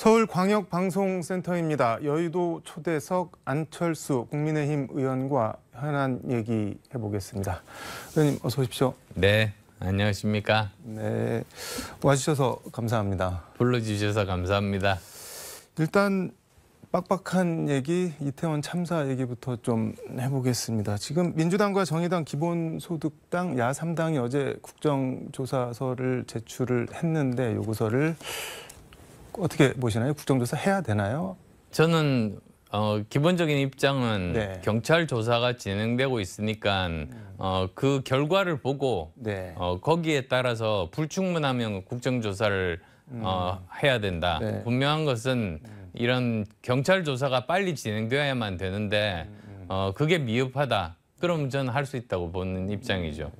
서울광역방송센터입니다. 여의도 초대석 안철수 국민의힘 의원과 현안 얘기 해보겠습니다. 의원님 어서 오십시오. 네, 안녕하십니까. 네, 와주셔서 감사합니다. 불러주셔서 감사합니다. 일단 빡빡한 얘기, 이태원 참사 얘기부터 좀 해보겠습니다. 지금 민주당과 정의당, 기본소득당, 야3당이 어제 국정조사서를 제출을 했는데 요구서를 어떻게 보시나요? 국정조사 해야 되나요? 저는 기본적인 입장은 네. 경찰 조사가 진행되고 있으니까 그 결과를 보고 네. 거기에 따라서 불충분하면 국정조사를 해야 된다. 네. 분명한 것은 이런 경찰 조사가 빨리 진행되어야만 되는데 그게 미흡하다. 그럼 저는 할 수 있다고 보는 입장이죠.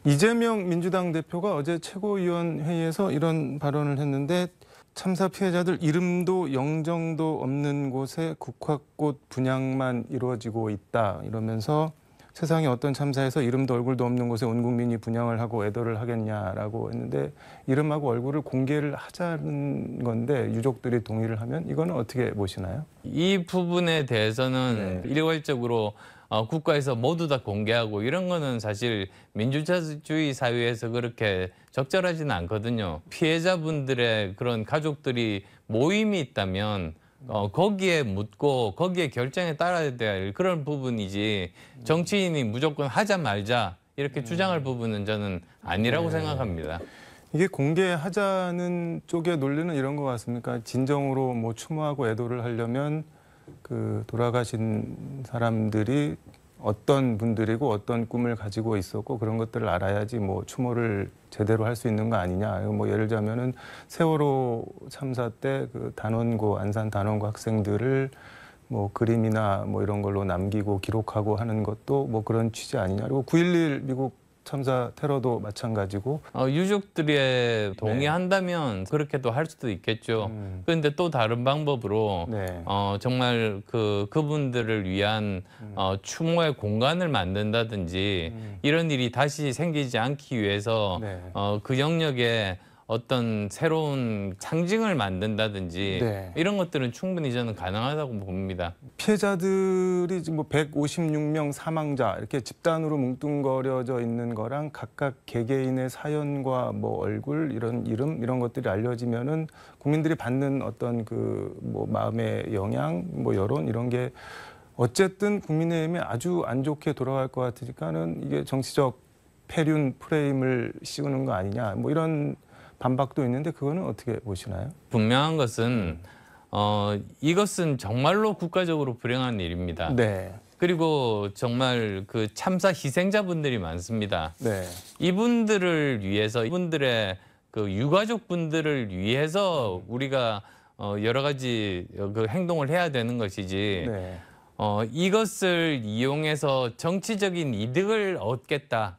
이재명 민주당 대표가 어제 최고위원회의에서 이런 발언을 했는데 참사 피해자들 이름도 영정도 없는 곳에 국화꽃 분향만 이루어지고 있다 이러면서 세상에 어떤 참사에서 이름도 얼굴도 없는 곳에 온 국민이 분향을 하고 애도를 하겠냐라고 했는데 이름하고 얼굴을 공개를 하자는 건데 유족들이 동의를 하면 이거는 어떻게 보시나요? 이 부분에 대해서는 네. 일괄적으로 국가에서 모두 다 공개하고 이런 거는 사실 민주주의 사회에서 그렇게 적절하지는 않거든요. 피해자분들의 그런 가족들이 모임이 있다면 거기에 묻고 거기에 결정에 따라야 될 그런 부분이지 정치인이 무조건 하자 말자 이렇게 주장할 부분은 저는 아니라고 생각합니다. 이게 공개하자는 쪽의 논리는 이런 것 같습니까? 진정으로 뭐 추모하고 애도를 하려면 그 돌아가신 사람들이 어떤 분들이고 어떤 꿈을 가지고 있었고 그런 것들을 알아야지 뭐 추모를 제대로 할 수 있는 거 아니냐. 뭐 예를 들자면은 세월호 참사 때 그 단원고 안산 단원고 학생들을 뭐 그림이나 뭐 이런 걸로 남기고 기록하고 하는 것도 뭐 그런 취지 아니냐. 그리고 9.11 미국 참사 테러도 마찬가지고 유족들이 동의한다면 그렇게도 할 수도 있겠죠. 그런데 또 다른 방법으로 네. 정말 그분들을 위한 추모의 공간을 만든다든지 이런 일이 다시 생기지 않기 위해서 네. 그 영역에 어떤 새로운 상징을 만든다든지 네. 이런 것들은 충분히 저는 가능하다고 봅니다. 피해자들이 지금 뭐 156명 사망자 이렇게 집단으로 뭉뚱거려져 있는 거랑 각각 개개인의 사연과 뭐 얼굴 이런 이름 이런 것들이 알려지면은 국민들이 받는 어떤 그 뭐 마음의 영향 뭐 여론 이런 게 어쨌든 국민의힘에 아주 안 좋게 돌아갈 것 같으니까는 이게 정치적 폐륜 프레임을 씌우는 거 아니냐 뭐 이런 반박도 있는데 그거는 어떻게 보시나요? 분명한 것은 이것은 정말로 국가적으로 불행한 일입니다. 네. 그리고 정말 그 참사 희생자분들이 많습니다. 네. 이분들을 위해서 이분들의 그 유가족분들을 위해서 우리가 여러 가지 그 행동을 해야 되는 것이지 네. 이것을 이용해서 정치적인 이득을 얻겠다.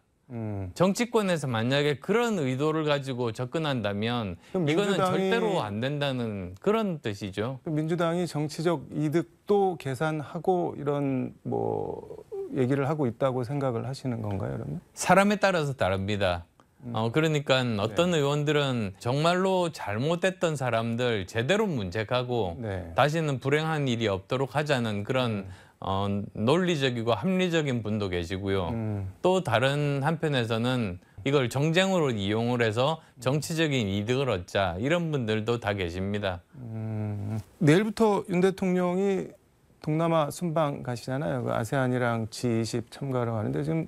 정치권에서 만약에 그런 의도를 가지고 접근한다면 이거는 절대로 안 된다는 그런 뜻이죠. 민주당이 정치적 이득도 계산하고 이런 뭐 얘기를 하고 있다고 생각을 하시는 건가요, 그러면? 사람에 따라서 다릅니다. 그러니까 어떤 의원들은 정말로 잘못됐던 사람들 제대로 문책하고 네. 다시는 불행한 일이 없도록 하자는 그런 논리적이고 합리적인 분도 계시고요. 또 다른 한편에서는 이걸 정쟁으로 이용을 해서 정치적인 이득을 얻자 이런 분들도 다 계십니다. 내일부터 윤 대통령이 동남아 순방 가시잖아요. 그 아세안이랑 G20 참가를 하는데 지금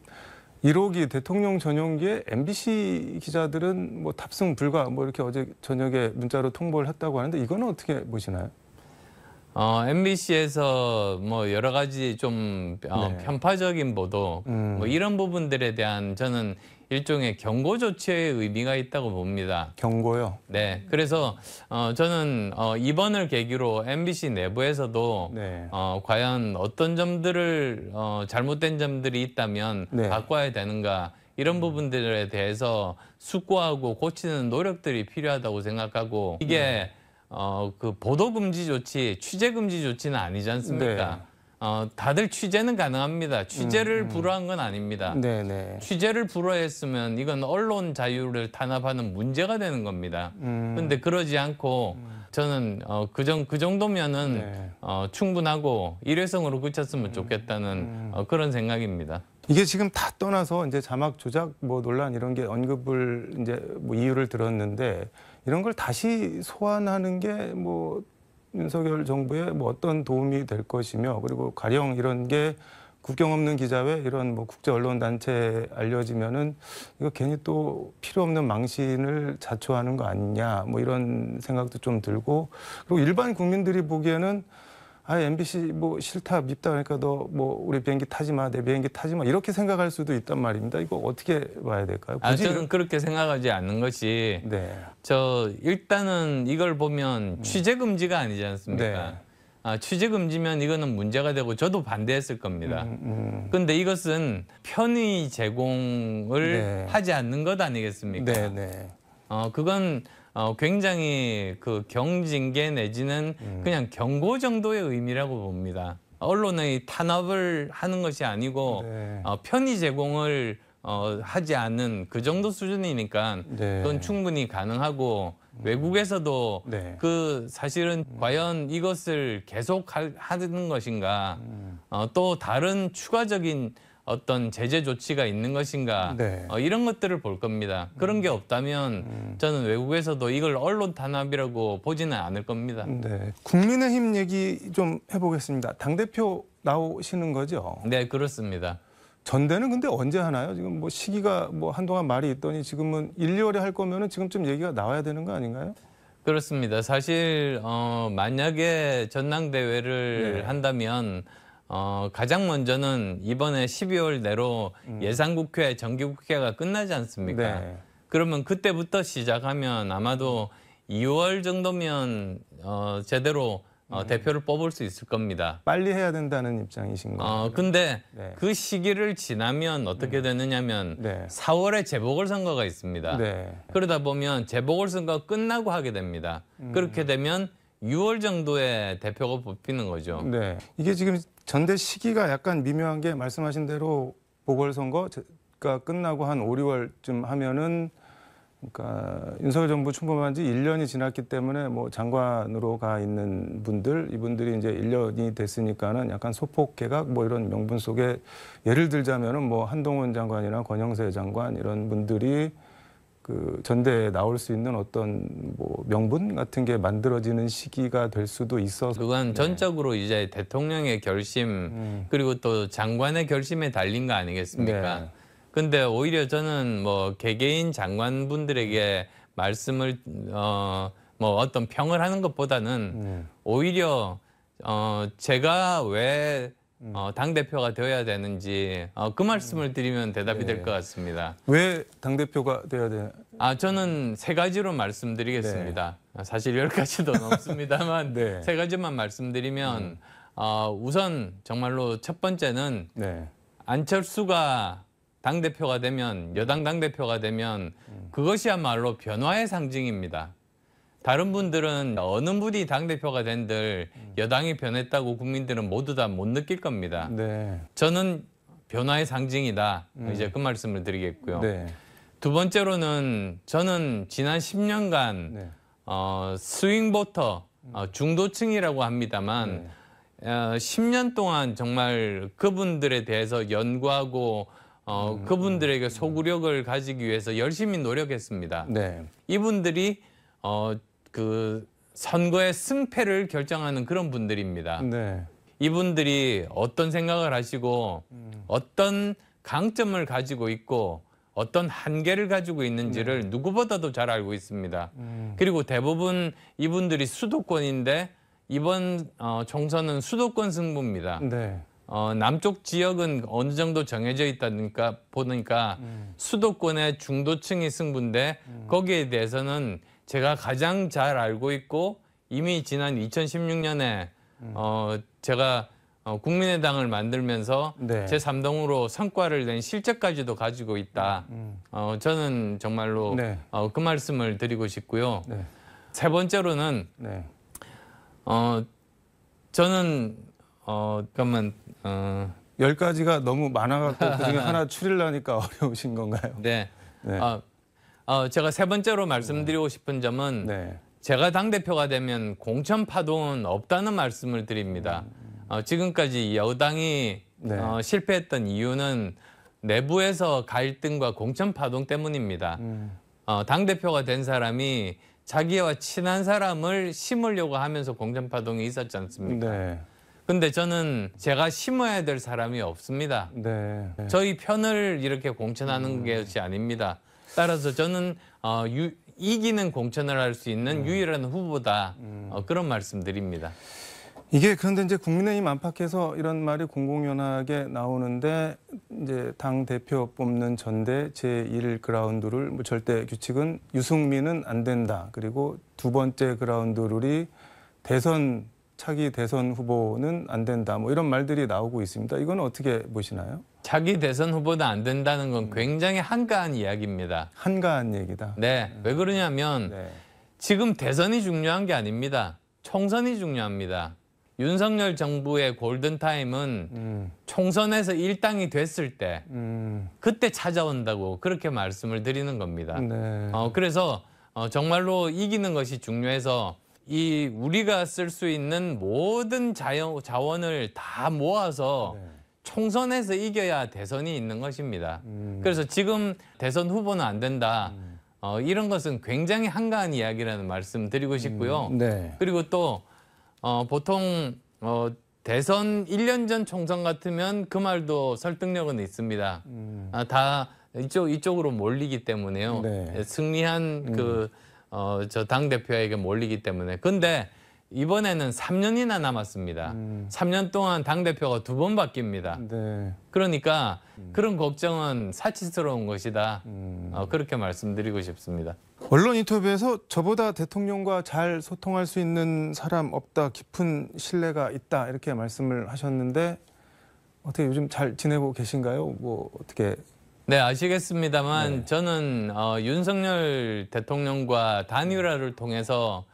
1호기 대통령 전용기에 MBC 기자들은 뭐 탑승 불가 뭐 이렇게 어제 저녁에 문자로 통보를 했다고 하는데 이거는 어떻게 보시나요? MBC에서 뭐 여러 가지 좀 편파적인 보도 뭐 이런 부분들에 대한 저는 일종의 경고 조치의 의미가 있다고 봅니다. 경고요? 네, 그래서 저는 이번을 계기로 MBC 내부에서도 네. 과연 어떤 점들을 잘못된 점들이 있다면 네. 바꿔야 되는가 이런 부분들에 대해서 숙고하고 고치는 노력들이 필요하다고 생각하고 이게 그 보도 금지 조치, 취재 금지 조치는 아니지 않습니까? 다들 취재는 가능합니다. 취재를 불허한 건 아닙니다. 네네. 취재를 불허했으면 이건 언론 자유를 탄압하는 문제가 되는 겁니다. 그런데 그러지 않고 저는 그 정도면은 네. 충분하고 일회성으로 그쳤으면 좋겠다는 그런 생각입니다. 이게 지금 다 떠나서 이제 자막 조작 뭐 논란 이런 게 언급을 이제 뭐 이유를 들었는데 이런 걸 다시 소환하는 게 뭐 윤석열 정부에 뭐 어떤 도움이 될 것이며 그리고 가령 이런 게 국경 없는 기자회 이런 뭐 국제 언론 단체에 알려지면은 이거 괜히 또 필요 없는 망신을 자초하는 거 아니냐 뭐 이런 생각도 좀 들고 그리고 일반 국민들이 보기에는 아 MBC 뭐 싫다 밉다 그러니까 너 뭐 우리 비행기 타지 마 내 비행기 타지 마 이렇게 생각할 수도 있단 말입니다. 이거 어떻게 봐야 될까요? 저는 그렇게 생각하지 않는 것이 네. 일단은 이걸 보면 취재 금지가 아니지 않습니까? 네. 취재 금지면 이거는 문제가 되고 저도 반대했을 겁니다. 그런데 이것은 편의 제공을 네. 하지 않는 것 아니겠습니까? 네, 네. 그건 굉장히 그 경징계 내지는 그냥 경고 정도의 의미라고 봅니다. 언론의 탄압을 하는 것이 아니고 네. 편의 제공을 하지 않는 그 정도 수준이니까 네. 그건 충분히 가능하고 외국에서도 네. 그 사실은 과연 이것을 계속 하는 것인가 또 다른 추가적인 어떤 제재 조치가 있는 것인가 네. 이런 것들을 볼 겁니다. 그런 게 없다면 저는 외국에서도 이걸 언론 탄압이라고 보지는 않을 겁니다. 네. 국민의힘 얘기 좀 해보겠습니다. 당대표 나오시는 거죠? 네, 그렇습니다. 전대는 근데 언제 하나요? 지금 뭐 시기가 뭐 한동안 말이 있더니 지금은 1, 2월에 할 거면은 지금쯤 얘기가 나와야 되는 거 아닌가요? 그렇습니다. 사실 만약에 전당대회를 네. 한다면 가장 먼저는 이번에 12월 내로 예산국회, 정기국회가 끝나지 않습니까? 네. 그러면 그때부터 시작하면 아마도 2월 정도면 제대로 대표를 뽑을 수 있을 겁니다. 빨리 해야 된다는 입장이신가요? 근데 네. 그 시기를 지나면 어떻게 되느냐면 네. 4월에 재보궐선거가 있습니다. 네. 그러다 보면 재보궐선거 끝나고 하게 됩니다. 그렇게 되면 6월 정도에 대표가 뽑히는 거죠. 네. 이게 지금 전대 시기가 약간 미묘한 게 말씀하신 대로 보궐선거가 끝나고 한 5, 6월쯤 하면은 그러니까 윤석열 정부 출범한 지 1년이 지났기 때문에 뭐 장관으로 가 있는 분들 이분들이 이제 1년이 됐으니까는 약간 소폭 개각 뭐 이런 명분 속에 예를 들자면은 뭐 한동훈 장관이나 권영세 장관 이런 분들이 그 전대에 나올 수 있는 어떤 뭐 명분 같은 게 만들어지는 시기가 될 수도 있어서 그건 전적으로 이제 대통령의 결심 그리고 또 장관의 결심에 달린 거 아니겠습니까? 네. 근데 오히려 저는 뭐 개개인 장관분들에게 말씀을 뭐 어떤 평을 하는 것보다는 오히려 제가 왜 당대표가 되어야 되는지 그 말씀을 드리면 대답이 될 것 같습니다. 왜 당대표가 돼야 되나? 저는 세 가지로 말씀드리겠습니다. 사실 10가지도 넘습니다만 네. 세 가지만 말씀드리면 우선 정말로 첫 번째는 네. 안철수가 당대표가 되면 여당 당대표가 되면 그것이야말로 변화의 상징입니다. 다른 분들은 어느 분이 당대표가 된들 여당이 변했다고 국민들은 모두 다 못 느낄 겁니다. 네. 저는 변화의 상징이다. 이제 그 말씀을 드리겠고요. 네. 두 번째로는 저는 지난 10년간 네. 스윙보터 중도층이라고 합니다만 10년 동안 정말 그분들에 대해서 연구하고 그분들에게 소구력을 가지기 위해서 열심히 노력했습니다. 네. 이분들이 그 선거의 승패를 결정하는 그런 분들입니다. 네. 이분들이 어떤 생각을 하시고 어떤 강점을 가지고 있고 어떤 한계를 가지고 있는지를 누구보다도 잘 알고 있습니다. 그리고 대부분 이분들이 수도권인데 이번 총선은 수도권 승부입니다. 네. 남쪽 지역은 어느 정도 정해져 있다니까 보니까 수도권의 중도층이 승부인데 거기에 대해서는 제가 가장 잘 알고 있고 이미 지난 2016년에 제가 국민의당을 만들면서 네. 제3당으로 성과를 낸 실적까지도 가지고 있다. 저는 정말로 네. 그 말씀을 드리고 싶고요. 네. 세 번째로는 네. 저는 그러면 10가지가 너무 많아갖고 그중에 하나 추리려니까 어려우신 건가요? 네. 네. 제가 세 번째로 말씀드리고 싶은 점은 네. 제가 당대표가 되면 공천 파동은 없다는 말씀을 드립니다. 지금까지 여당이 네. 실패했던 이유는 내부에서 갈등과 공천 파동 때문입니다. 당대표가 된 사람이 자기와 친한 사람을 심으려고 하면서 공천 파동이 있었지 않습니까? 네. 근데 저는 제가 심어야 될 사람이 없습니다. 네. 네. 저희 편을 이렇게 공천하는 것이 아닙니다. 따라서 저는 이기는 공천을 할 수 있는 유일한 후보다 그런 말씀드립니다. 이게 그런데 이제 국민의힘 안팎에서 이런 말이 공공연하게 나오는데 이제 당 대표 뽑는 전대 제1 그라운드 룰 절대 규칙은 유승민은 안 된다. 그리고 두 번째 그라운드 룰이 차기 대선 후보는 안 된다. 뭐 이런 말들이 나오고 있습니다. 이건 어떻게 보시나요? 차기 대선 후보도 안 된다는 건 굉장히 한가한 이야기입니다. 한가한 얘기다. 네, 왜 그러냐면 네. 지금 대선이 중요한 게 아닙니다. 총선이 중요합니다. 윤석열 정부의 골든타임은 총선에서 일당이 됐을 때 그때 찾아온다고 그렇게 말씀을 드리는 겁니다. 네. 그래서 정말로 이기는 것이 중요해서 우리가 쓸 수 있는 모든 자원을 다 모아서 네. 총선에서 이겨야 대선이 있는 것입니다. 그래서 지금 대선 후보는 안 된다. 이런 것은 굉장히 한가한 이야기라는 말씀 드리고 싶고요. 네. 그리고 또 보통 대선 1년 전 총선 같으면 그 말도 설득력은 있습니다. 다 이쪽으로 몰리기 때문에요. 네. 승리한 저 당대표에게 몰리기 때문에. 근데 이번에는 3년이나 남았습니다. 3년 동안 당대표가 2번 바뀝니다. 네. 그러니까 그런 걱정은 사치스러운 것이다. 그렇게 말씀드리고 싶습니다. 언론 인터뷰에서 저보다 대통령과 잘 소통할 수 있는 사람 없다, 깊은 신뢰가 있다 이렇게 말씀을 하셨는데 어떻게 요즘 잘 지내고 계신가요? 뭐 어떻게? 네, 아시겠습니다만 저는 윤석열 대통령과 단일화를 통해서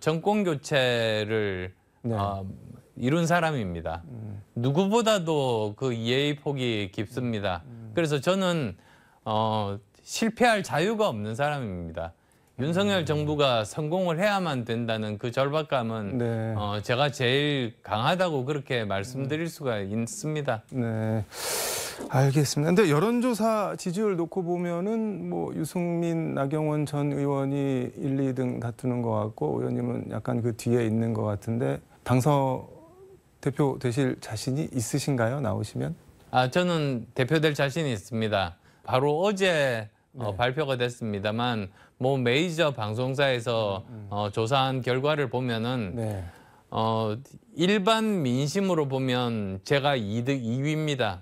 정권 교체를 네. 이룬 사람입니다. 누구보다도 그 이해의 폭이 깊습니다. 그래서 저는 실패할 자유가 없는 사람입니다. 윤석열 정부가 성공을 해야만 된다는 그 절박감은 네. 제가 제일 강하다고 그렇게 말씀드릴 수가 있습니다. 네. 알겠습니다. 근데 여론조사 지지율 놓고 보면은 뭐 유승민, 나경원 전 의원이 1, 2등 다투는 것 같고 의원님은 약간 그 뒤에 있는 것 같은데 당선 대표 되실 자신이 있으신가요? 나오시면? 저는 대표될 자신이 있습니다. 바로 어제 발표가 됐습니다만 뭐 메이저 방송사에서 조사한 결과를 보면은 네. 일반 민심으로 보면 제가 2위입니다.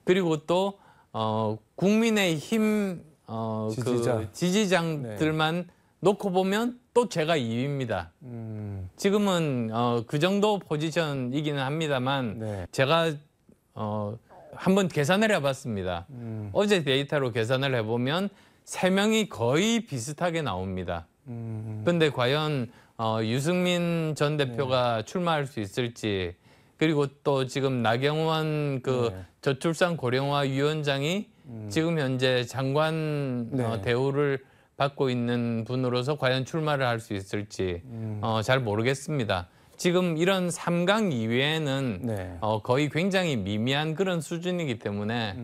그리고 또 국민의힘 그 지지자들만 놓고 보면 또 제가 2위입니다. 지금은 그 정도 포지션이기는 합니다만 네. 제가 한번 계산을 해봤습니다. 어제 데이터로 계산을 해보면 3명이 거의 비슷하게 나옵니다. 근데 과연 유승민 전 대표가 출마할 수 있을지, 그리고 또 지금 나경원 저출산 고령화 위원장이 지금 현재 장관 대우를 받고 있는 분으로서 과연 출마를 할 수 있을지 잘 모르겠습니다. 지금 이런 3강 이외에는 거의 굉장히 미미한 그런 수준이기 때문에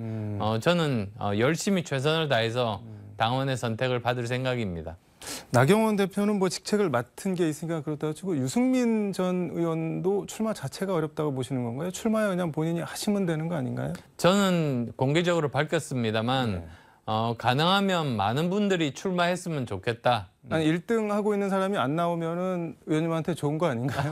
저는 열심히 최선을 다해서 당원의 선택을 받을 생각입니다. 나경원 대표는 뭐 직책을 맡은 게 있으니까 그렇다고 치고 유승민 전 의원도 출마 자체가 어렵다고 보시는 건가요? 출마에 그냥 본인이 하시면 되는 거 아닌가요? 저는 공개적으로 밝혔습니다만 가능하면 많은 분들이 출마했으면 좋겠다. 아니 1등 하고 있는 사람이 안 나오면은 의원님한테 좋은 거 아닌가요?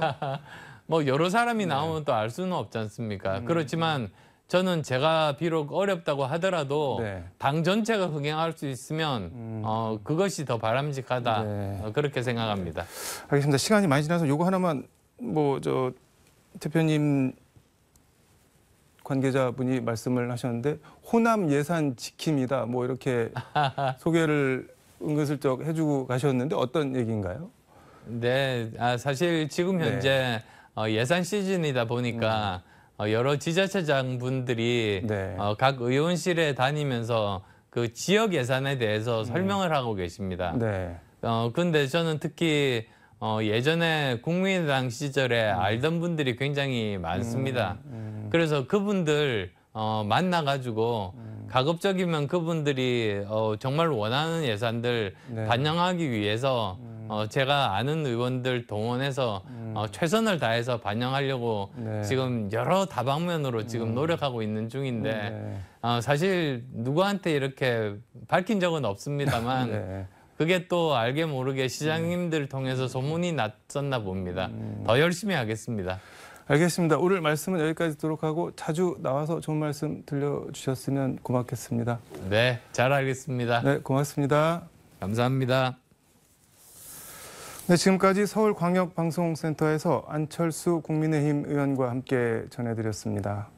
뭐 여러 사람이 나오면 또 알 수는 없지 않습니까? 그렇지만 저는 제가 비록 어렵다고 하더라도 당 전체가 흥행할 수 있으면 그것이 더 바람직하다. 그렇게 생각합니다. 알겠습니다. 시간이 많이 지나서 요거 하나만 뭐 저 대표님 관계자분이 말씀을 하셨는데 호남 예산 지킴이다. 뭐 이렇게 소개를 은근슬쩍 해주고 가셨는데 어떤 얘기인가요? 네, 사실 지금 현재 예산 시즌이다 보니까 여러 지자체장 분들이 네. 각 의원실에 다니면서 그 지역 예산에 대해서 설명을 하고 계십니다. 네. 근데 저는 특히 예전에 국민의당 시절에 알던 분들이 굉장히 많습니다. 그래서 그분들 만나가지고 가급적이면 그분들이 정말 원하는 예산들 네. 반영하기 위해서 제가 아는 의원들 동원해서 최선을 다해서 반영하려고 네. 지금 여러 다방면으로 지금 노력하고 있는 중인데 네. 사실 누구한테 이렇게 밝힌 적은 없습니다만 네. 그게 또 알게 모르게 시장님들 통해서 소문이 났었나 봅니다. 더 열심히 하겠습니다. 알겠습니다. 오늘 말씀은 여기까지 듣도록 하고 자주 나와서 좋은 말씀 들려주셨으면 고맙겠습니다. 네, 잘 알겠습니다. 네, 고맙습니다. 감사합니다. 네, 지금까지 서울광역방송센터에서 안철수 국민의힘 의원과 함께 전해드렸습니다.